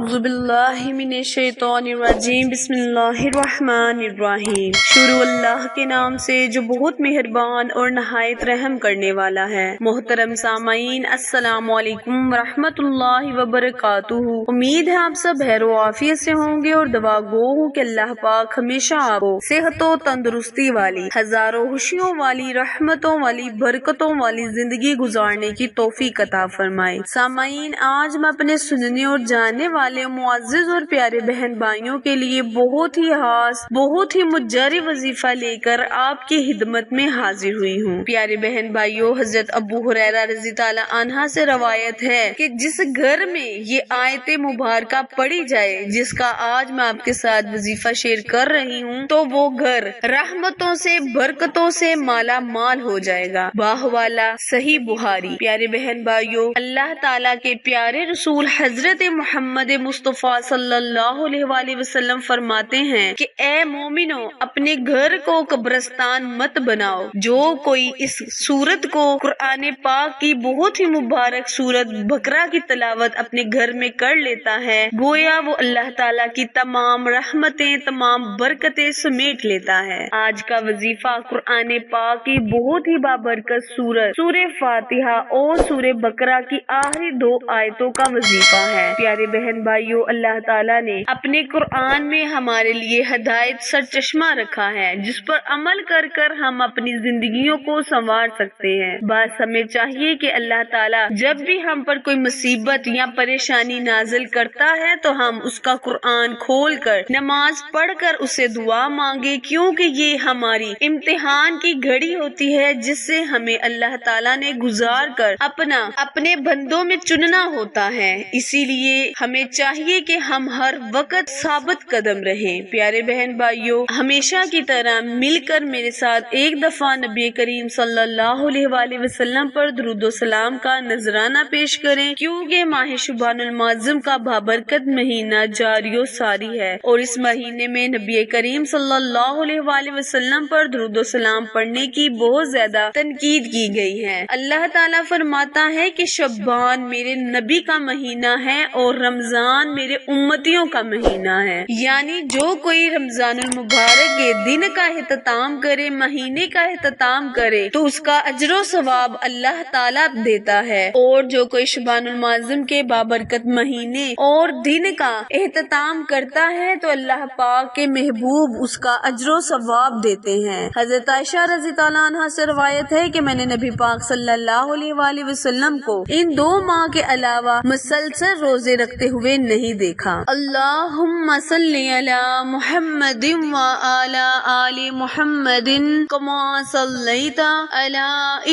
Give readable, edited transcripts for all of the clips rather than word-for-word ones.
اعوذ باللہ من الشیطان الرجیم بسم اللہ الرحمن الرحیم۔ شروع اللہ کے نام سے جو بہت مہربان اور نہایت رحم کرنے والا ہے۔ محترم سامعین، السلام علیکم ورحمۃ اللہ وبرکاتہ۔ امید ہے آپ سب خیر و عافیت سے ہوں گے اور دعا گو ہوں کہ اللہ پاک ہمیشہ آپ کو صحت و تندرستی والی، ہزاروں خوشیوں والی، رحمتوں والی، برکتوں والی زندگی گزارنے کی توفیق عطا فرمائے۔ سامعین، آج میں اپنے سننے اور جاننے والے معزز اور پیارے بہن بھائیوں کے لیے بہت ہی خاص، بہت ہی مجری وظیفہ لے کر آپ کی خدمت میں حاضر ہوئی ہوں۔ پیارے بہن بھائیوں، حضرت ابو ہریرہ رضی اللہ عنہ سے روایت ہے کہ جس گھر میں یہ آیت مبارکہ پڑھی جائے جس کا آج میں آپ کے ساتھ وظیفہ شیئر کر رہی ہوں، تو وہ گھر رحمتوں سے، برکتوں سے مالا مال ہو جائے گا۔ باہوالا صحیح بخاری۔ پیارے بہن بھائیوں، اللہ تعالیٰ کے پیارے رسول حضرت محمد مصطفیٰ صلی اللہ علیہ وآلہ وسلم فرماتے ہیں کہ اے مومنو، اپنے گھر کو قبرستان مت بناؤ۔ جو کوئی اس سورت کو، قرآن پاک کی بہت ہی مبارک سورت بقرہ کی تلاوت اپنے گھر میں کر لیتا ہے، گویا وہ اللہ تعالیٰ کی تمام رحمتیں، تمام برکتیں سمیٹ لیتا ہے۔ آج کا وظیفہ قرآن پاک کی بہت ہی بابرکت سورت سورہ فاتحہ اور سورہ بقرہ کی آخری 2 آیتوں کا وظیفہ ہے۔ پیارے بہن بھائیوں، اللہ تعالیٰ نے اپنے قرآن میں ہمارے لیے ہدایت سرچشمہ رکھا ہے جس پر عمل کر کر ہم اپنی زندگیوں کو سنوار سکتے ہیں۔ بس ہمیں چاہیے کہ اللہ تعالیٰ جب بھی ہم پر کوئی مصیبت یا پریشانی نازل کرتا ہے تو ہم اس کا قرآن کھول کر، نماز پڑھ کر اسے دعا مانگے، کیونکہ یہ ہماری امتحان کی گھڑی ہوتی ہے جس سے ہمیں اللہ تعالیٰ نے گزار کر اپنے بندوں میں چننا ہوتا ہے۔ اسی لیے ہمیں چاہیے کہ ہم ہر وقت ثابت قدم رہیں۔ پیارے بہن بھائیوں، ہمیشہ کی طرح مل کر میرے ساتھ ایک دفعہ نبی کریم صلی اللہ علیہ وآلہ وسلم پر درود و سلام کا نذرانہ پیش کریں، کیونکہ ماہ شعبان المعظم کا بابرکت مہینہ جاری و ساری ہے اور اس مہینے میں نبی کریم صلی اللہ علیہ وآلہ وسلم پر درود و سلام پڑھنے کی بہت زیادہ تنقید کی گئی ہے۔ اللہ تعالیٰ فرماتا ہے کہ شعبان میرے نبی کا مہینہ ہے اور رمضان میرے امتیوں کا مہینہ ہے، یعنی جو کوئی رمضان المبارک کے دن کا اہتمام کرے، مہینے کا اہتمام کرے، تو اس کا اجر و ثواب اللہ تعالیٰ دیتا ہے، اور جو کوئی شعبان المعظم کے بابرکت مہینے اور دن کا اہتمام کرتا ہے تو اللہ پاک کے محبوب اس کا اجر و ثواب دیتے ہیں۔ حضرت عائشہ رضی اللہ عنہا سے روایت ہے کہ میں نے نبی پاک صلی اللہ علیہ وآلہ وسلم کو ان 2 ماہ کے علاوہ مسلسل روزے رکھتے ہوئے نہیں دیکھا۔ اللہم صلی علی محمد وعلی آل محمد کما صلیت علی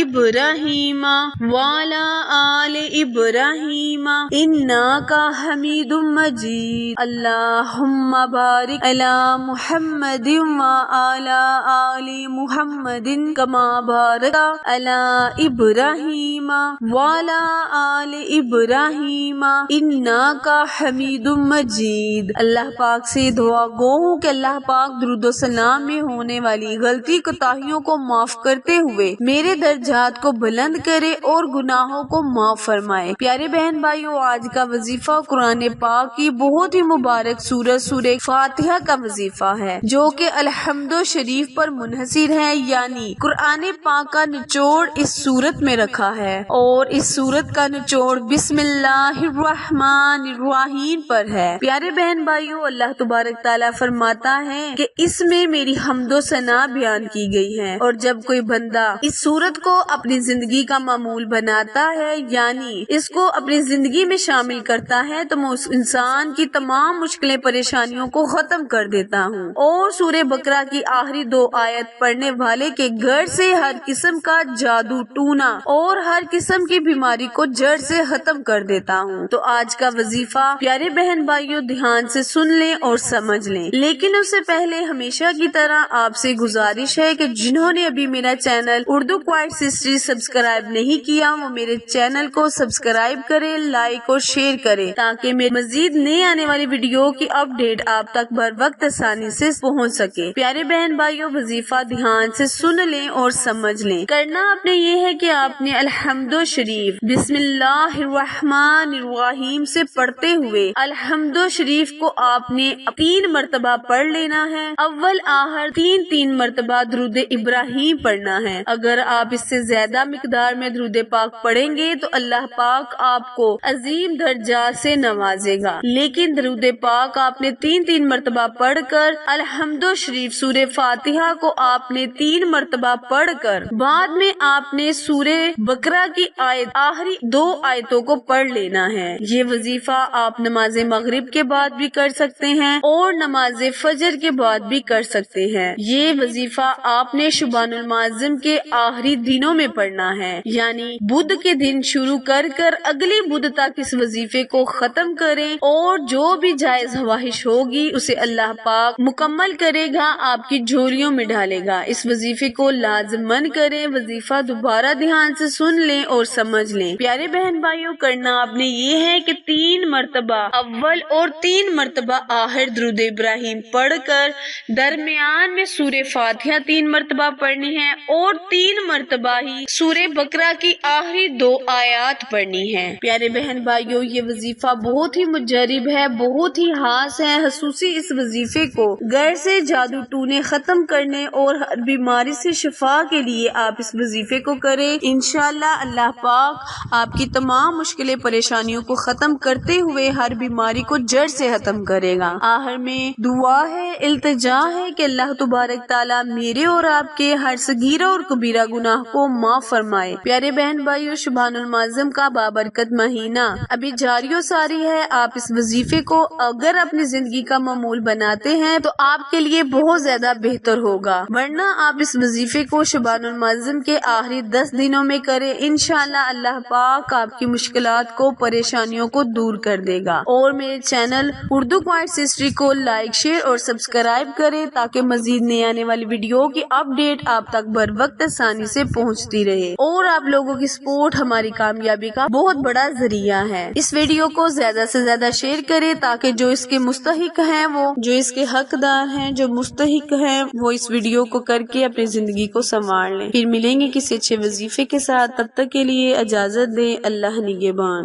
ابراہیم وعلی آل ابراہیم انک حمید مجید۔ اللہم بارک علی محمد وعلی آل محمد کما بارکت علی ابراہیم وعلی آل ابراہیم انک حمید مجید۔ اللہ پاک سے دعا گو ہوں کہ اللہ پاک درود و سلام میں ہونے والی غلطی کوتاہیوں کو معاف کرتے ہوئے میرے درجات کو بلند کرے اور گناہوں کو معاف فرمائے۔ پیارے بہن بھائیوں، آج کا وظیفہ قرآن پاک کی بہت ہی مبارک سورت سورہ فاتحہ کا وظیفہ ہے، جو کہ الحمد شریف پر منحصر ہے، یعنی قرآن پاک کا نچوڑ اس سورت میں رکھا ہے، اور اس سورت کا نچوڑ بسم اللہ الرحمن الرحیم پر ہے۔ پیارے بہن بھائیوں، اللہ تبارک تعالیٰ فرماتا ہے کہ اس میں میری حمد و ثنا بیان کی گئی ہے، اور جب کوئی بندہ اس سورت کو اپنی زندگی کا معمول بناتا ہے، یعنی اس کو اپنی زندگی میں شامل کرتا ہے، تو میں اس انسان کی تمام مشکلیں، پریشانیوں کو ختم کر دیتا ہوں، اور سورہ بقرہ کی آخری 2 آیت پڑھنے والے کے گھر سے ہر قسم کا جادو ٹونا اور ہر قسم کی بیماری کو جڑ سے ختم کر دیتا ہوں۔ تو آج کا وظیفہ پیارے بہن بھائیوں دھیان سے سن لیں اور سمجھ لیں، لیکن اس سے پہلے ہمیشہ کی طرح آپ سے گزارش ہے کہ جنہوں نے ابھی میرا چینل اردو کوائٹس ہسٹری سبسکرائب نہیں کیا، وہ میرے چینل کو سبسکرائب کرے، لائک اور شیئر کرے، تاکہ میرے مزید نئے آنے والی ویڈیو کی اپڈیٹ آپ تک بر وقت آسانی سے پہنچ سکے۔ پیارے بہن بھائیوں، وظیفہ دھیان سے سن لیں اور سمجھ لیں۔ کرنا آپ نے یہ ہے کہ آپ نے الحمد شریف بسم اللہ الرحمن الرحیم سے پڑھتے ہوئے الحمدو شریف کو آپ نے 3 مرتبہ پڑھ لینا ہے۔ اول آخر 3 مرتبہ درود ابراہیم پڑھنا ہے۔ اگر آپ اس سے زیادہ مقدار میں درود پاک پڑھیں گے تو اللہ پاک آپ کو عظیم درجات سے نوازے گا، لیکن درود پاک آپ نے 3 مرتبہ پڑھ کر الحمدو شریف سورہ فاتحہ کو آپ نے 3 مرتبہ پڑھ کر بعد میں آپ نے سورہ بقرہ کی آخری 2 آیتوں کو پڑھ لینا ہے۔ یہ وظیفہ آپ نماز مغرب کے بعد بھی کر سکتے ہیں اور نماز فجر کے بعد بھی کر سکتے ہیں۔ یہ وظیفہ آپ نے شبان المعظم کے آخری دنوں میں پڑھنا ہے، یعنی بدھ کے دن شروع کر اگلی بدھ تک اس وظیفے کو ختم کریں، اور جو بھی جائز خواہش ہوگی اسے اللہ پاک مکمل کرے گا، آپ کی جھولیوں میں ڈالے گا۔ اس وظیفے کو لازمن کریں۔ وظیفہ دوبارہ دھیان سے سن لیں اور سمجھ لیں۔ پیارے بہن بھائیوں، کرنا آپ نے یہ ہے کہ 3 مرتبہ اول اور 3 مرتبہ آخر درود ابراہیم پڑھ کر درمیان میں سورہ فاتحہ 3 مرتبہ پڑھنی ہے اور 3 مرتبہ ہی سورہ بقرہ کی آخری 2 آیات پڑھنی ہے۔ پیارے بہن بھائیوں، یہ وظیفہ بہت ہی مجرب ہے، بہت ہی خاص ہے۔ خصوصی اس وظیفے کو گھر سے جادو ٹونے ختم کرنے اور ہر بیماری سے شفا کے لیے آپ اس وظیفے کو کریں۔ انشاءاللہ اللہ پاک آپ کی تمام مشکلیں پریشانیوں کو ختم کرتے ہوئے ہر بیماری کو جڑ سے ختم کرے گا۔ آخر میں دعا ہے، التجا ہے کہ اللہ تبارک تعالیٰ میرے اور آپ کے ہر صغیرہ اور کبیرہ گناہ کو معاف فرمائے۔ پیارے بہن بھائیوں، شبان المعظم کا بابرکت مہینہ ابھی جاری و ساری ہے۔ آپ اس وظیفے کو اگر اپنی زندگی کا معمول بناتے ہیں تو آپ کے لیے بہت زیادہ بہتر ہوگا، ورنہ آپ اس وظیفے کو شبان المعظم کے آخری 10 دنوں میں کریں۔ انشاءاللہ اللہ پاک آپ کی مشکلات کو، پریشانیوں کو دور کر دے گا۔ اور میرے چینل اردو کوائٹس ہسٹری کو لائک، شیئر اور سبسکرائب کریں تاکہ مزید نئی آنے والی ویڈیو کی اپڈیٹ آپ تک بر وقت آسانی سے پہنچتی رہے۔ اور آپ لوگوں کی سپورٹ ہماری کامیابی کا بہت بڑا ذریعہ ہے۔ اس ویڈیو کو زیادہ سے زیادہ شیئر کریں تاکہ جو اس کے مستحق ہیں، جو اس کے حقدار ہیں، جو مستحق ہیں، وہ اس ویڈیو کو کر کے اپنی زندگی کو سنوار لیں۔ پھر ملیں گے کسی اچھے وظیفے کے ساتھ، تب تک کے لیے اجازت دیں۔ اللہ نگہبان۔